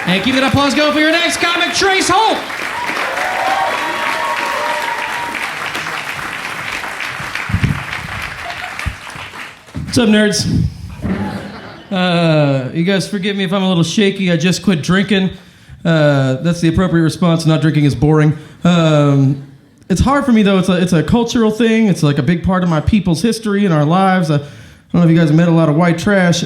And keep that applause going for your next comic, Trace Holt. What's up, nerds? You guys forgive me if I'm a little shaky. I just quit drinking. That's the appropriate response. Not drinking is boring. It's hard for me, though. It's a cultural thing. It's like a big part of my people's history and our lives. I don't know if you guys have met a lot of white trash.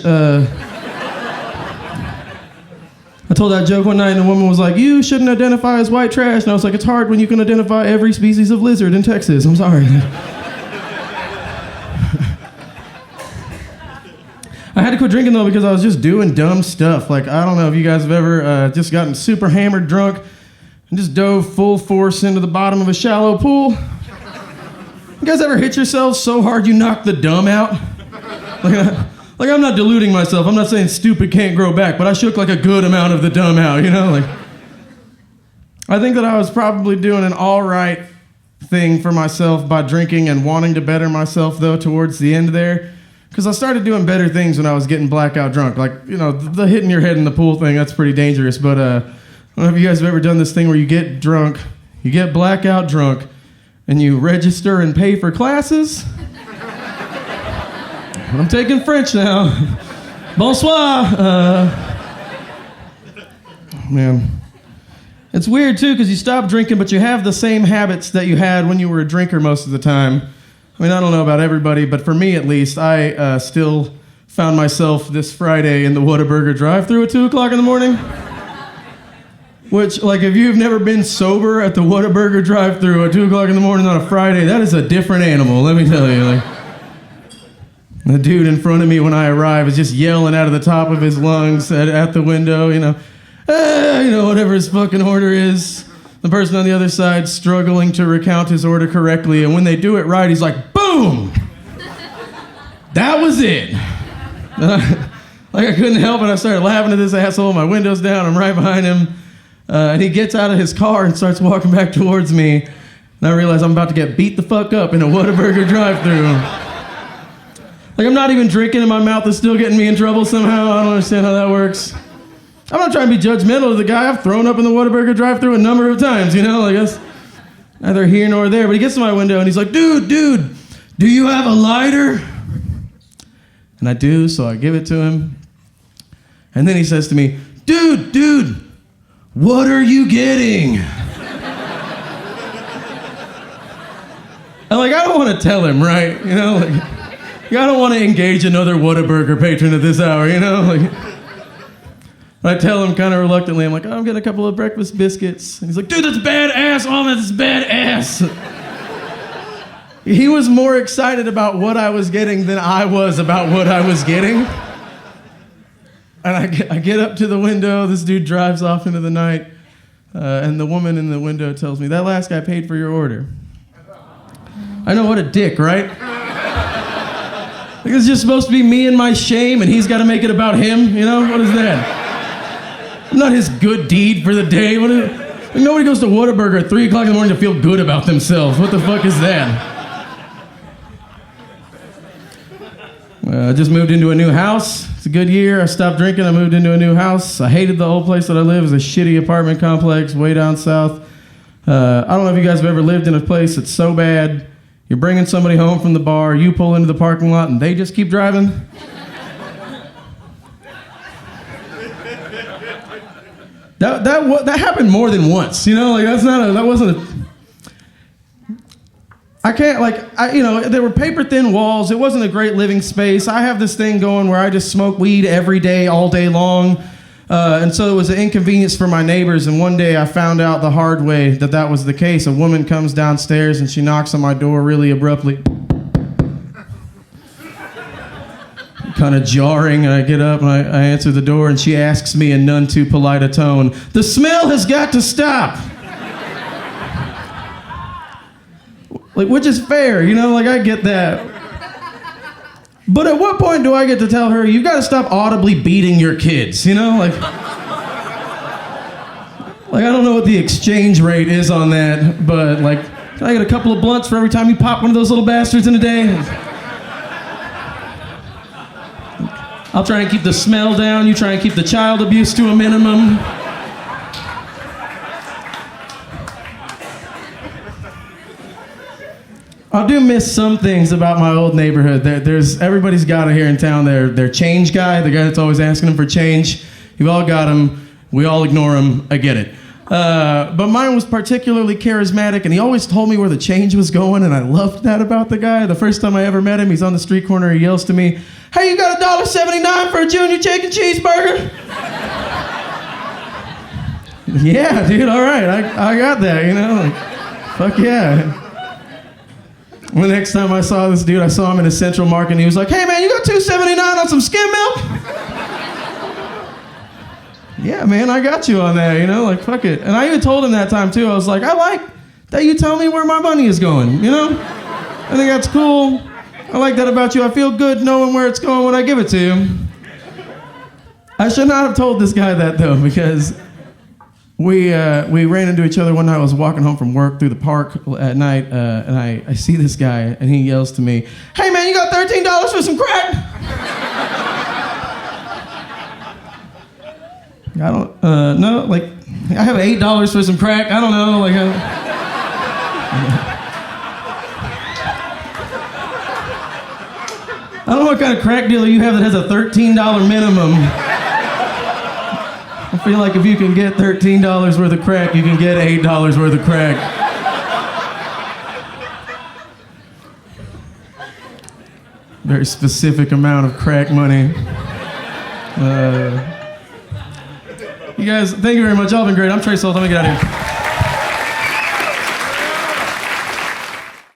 I told that joke one night, and the woman was like, "You shouldn't identify as white trash." And I was like, "It's hard when you can identify every species of lizard in Texas. I'm sorry." I had to quit drinking, though, because I was just doing dumb stuff. Like, I don't know if you guys have ever just gotten super hammered drunk and just dove full force into the bottom of a shallow pool. You guys ever hit yourselves so hard you knock the dumb out? Like, I'm not deluding myself. I'm not saying stupid can't grow back, but I shook like a good amount of the dumb out, you know? Like, I think that I was probably doing an all right thing for myself by drinking and wanting to better myself, though, towards the end there. Because I started doing better things when I was getting blackout drunk. Like, you know, the hitting your head in the pool thing, that's pretty dangerous. But I don't know if you guys have ever done this thing where you get drunk, you get blackout drunk, and you register and pay for classes. I'm taking French now. Bonsoir. Man. It's weird, too, because you stop drinking, but you have the same habits that you had when you were a drinker most of the time. I mean, I don't know about everybody, but for me, at least, I still found myself this Friday in the Whataburger drive-thru at 2 o'clock in the morning. Which, like, if you've never been sober at the Whataburger drive-thru at 2 o'clock in the morning on a Friday, that is a different animal, let me tell you. Like, the dude in front of me when I arrived was just yelling out of the top of his lungs at the window, you know, whatever his fucking order is. The person on the other side struggling to recount his order correctly, and when they do it right, he's like, boom! That was it. Like, I couldn't help it. I started laughing at this asshole. My window's down. I'm right behind him. And he gets out of his car and starts walking back towards me. And I realize I'm about to get beat the fuck up in a Whataburger drive-thru. Like, I'm not even drinking and my mouth is still getting me in trouble somehow. I don't understand how that works. I'm not trying to be judgmental of the guy. I've thrown up in the Whataburger drive-thru a number of times, you know? Like, that's neither here nor there. But he gets to my window and he's like, dude, do you have a lighter? And I do, so I give it to him. And then he says to me, dude, what are you getting? And, like, I don't want to tell him, right? You know, like, I don't want to engage another Whataburger patron at this hour, you know? Like, I tell him kind of reluctantly, I'm like, I'm getting a couple of breakfast biscuits. And he's like, dude, that's badass. Oh, that's badass. He was more excited about what I was getting than I was about what I was getting. And I get up to the window. This dude drives off into the night. And the woman in the window tells me, that last guy paid for your order. I know, what a dick, right? Like, it's just supposed to be me and my shame, and he's got to make it about him, you know? What is that? I'm not his good deed for the day. Like, nobody goes to Whataburger at 3 o'clock in the morning to feel good about themselves. What the fuck is that? I just moved into a new house. It's a good year. I stopped drinking. I moved into a new house. I hated the old place that I live. It was a shitty apartment complex way down south. I don't know if you guys have ever lived in a place that's so bad. You're bringing somebody home from the bar, you pull into the parking lot, and they just keep driving. That happened more than once, you know? Like, I can't, like, there were paper-thin walls. It wasn't a great living space. I have this thing going where I just smoke weed every day, all day long. And so it was an inconvenience for my neighbors. And one day I found out the hard way that was the case. A woman comes downstairs and she knocks on my door really abruptly. Kind of jarring. And I get up and I answer the door and she asks me in none too polite a tone, "The smell has got to stop." Like, which is fair, you know, like, I get that. But at what point do I get to tell her, you've got to stop audibly beating your kids, you know? Like, I don't know what the exchange rate is on that, but, like, can I get a couple of blunts for every time you pop one of those little bastards in a day? I'll try and keep the smell down, you try and keep the child abuse to a minimum. I do miss some things about my old neighborhood. Everybody's got it here in town. Their change guy, the guy that's always asking them for change. You've all got him. We all ignore him. I get it. But mine was particularly charismatic, and he always told me where the change was going, and I loved that about the guy. The first time I ever met him, he's on the street corner. He yells to me, "Hey, you got $1.79 for a junior chicken cheeseburger?" Yeah, dude, all right. I got that, you know? Like, fuck yeah. The next time I saw this dude, I saw him in a Central Market, and he was like, "Hey, man, you got $2.79 on some skim milk?" Yeah, man, I got you on that, you know? Like, fuck it. And I even told him that time, too. I was like, I like that you tell me where my money is going, you know? I think that's cool. I like that about you. I feel good knowing where it's going when I give it to you. I should not have told this guy that, though, because we ran into each other one night. I was walking home from work through the park at night, and I see this guy, and he yells to me, "Hey, man, you got $13 for some crack?" I don't, no, like, I have $8 for some crack. I don't know, like, I don't know what kind of crack dealer you have that has a $13 minimum. I feel like if you can get $13 worth of crack, you can get $8 worth of crack. Very specific amount of crack money. You guys, thank you very much. Y'all have been great. I'm Trace Holt. Let me get out of here.